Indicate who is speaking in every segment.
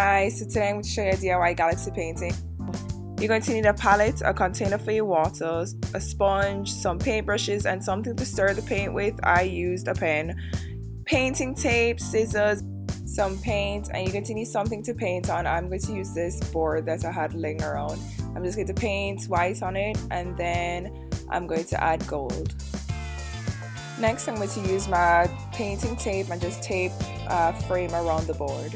Speaker 1: guys, so today I'm going to show you a DIY galaxy painting. You're going to need a palette, a container for your water, a sponge, some paintbrushes, and something to stir the paint with. I used a pen, painting tape, scissors, some paint, and you're going to need something to paint on. I'm going to use this board that I had laying around. I'm just going to paint white on it, and then I'm going to add gold. Next, I'm going to use my painting tape and just tape a frame around the board.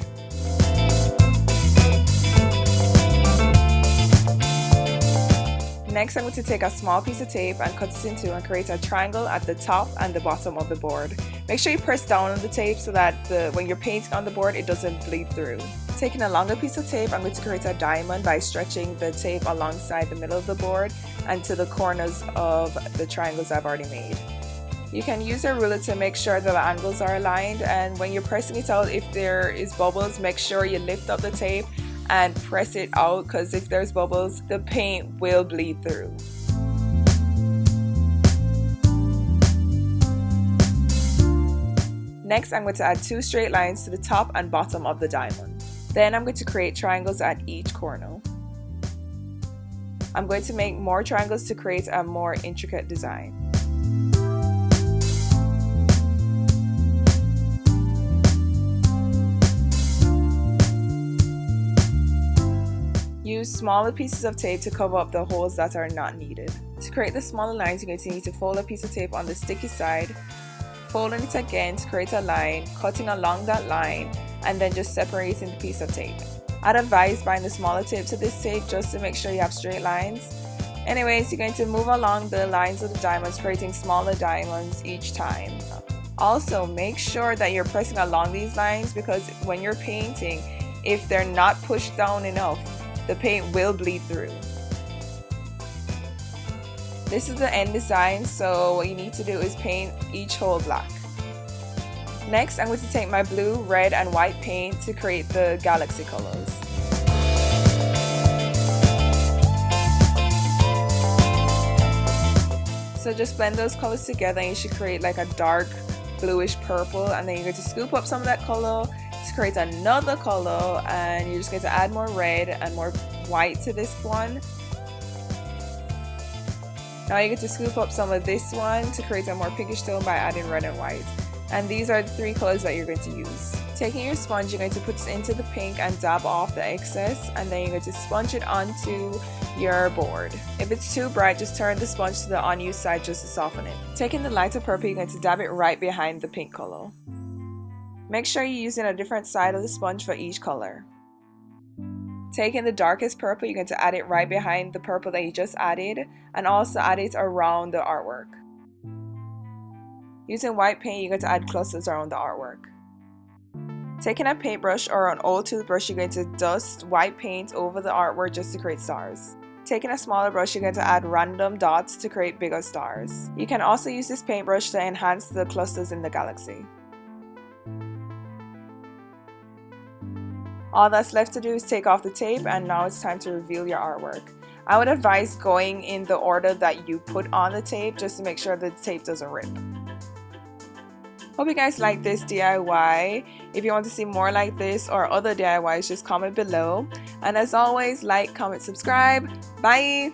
Speaker 1: Next, I'm going to take a small piece of tape and cut it in two and create a triangle at the top and the bottom of the board. Make sure you press down on the tape so that when you're painting on the board, it doesn't bleed through. Taking a longer piece of tape, I'm going to create a diamond by stretching the tape alongside the middle of the board and to the corners of the triangles I've already made. You can use a ruler to make sure that the angles are aligned, and when you're pressing it out, if there is bubbles, make sure you lift up the tape and press it out, because if there's bubbles, the paint will bleed through. Next, I'm going to add two straight lines to the top and bottom of the diamond. Then I'm going to create triangles at each corner. I'm going to make more triangles to create a more intricate design. Use smaller pieces of tape to cover up the holes that are not needed. To create the smaller lines, you're going to need to fold a piece of tape on the sticky side, folding it again to create a line, cutting along that line, and then just separating the piece of tape. I'd advise buying the smaller tape to this tape just to make sure you have straight lines. Anyways, you're going to move along the lines of the diamonds, creating smaller diamonds each time. Also, make sure that you're pressing along these lines, because when you're painting, if they're not pushed down enough, the paint will bleed through. This is the end design, so what you need to do is paint each hole black. Next, I'm going to take my blue, red, and white paint to create the galaxy colors. So just blend those colors together and you should create like a dark bluish purple, and then you're going to scoop up some of that color to create another color, and you're just going to add more red and more white to this one. Now you get to scoop up some of this one to create a more pinkish tone by adding red and white. And these are the three colors that you're going to use. Taking your sponge, you're going to put it into the pink and dab off the excess, and then you're going to sponge it onto your board. If it's too bright, just turn the sponge to the unused side just to soften it. Taking the lighter purple, you're going to dab it right behind the pink color. Make sure you're using a different side of the sponge for each color. Taking the darkest purple, you're going to add it right behind the purple that you just added, and also add it around the artwork. Using white paint, you're going to add clusters around the artwork. Taking a paintbrush or an old toothbrush, you're going to dust white paint over the artwork just to create stars. Taking a smaller brush, you're going to add random dots to create bigger stars. You can also use this paintbrush to enhance the clusters in the galaxy. All that's left to do is take off the tape, and now it's time to reveal your artwork. I would advise going in the order that you put on the tape just to make sure that the tape doesn't rip. Hope you guys like this DIY. If you want to see more like this or other DIYs, just comment below. And as always, like, comment, subscribe. Bye!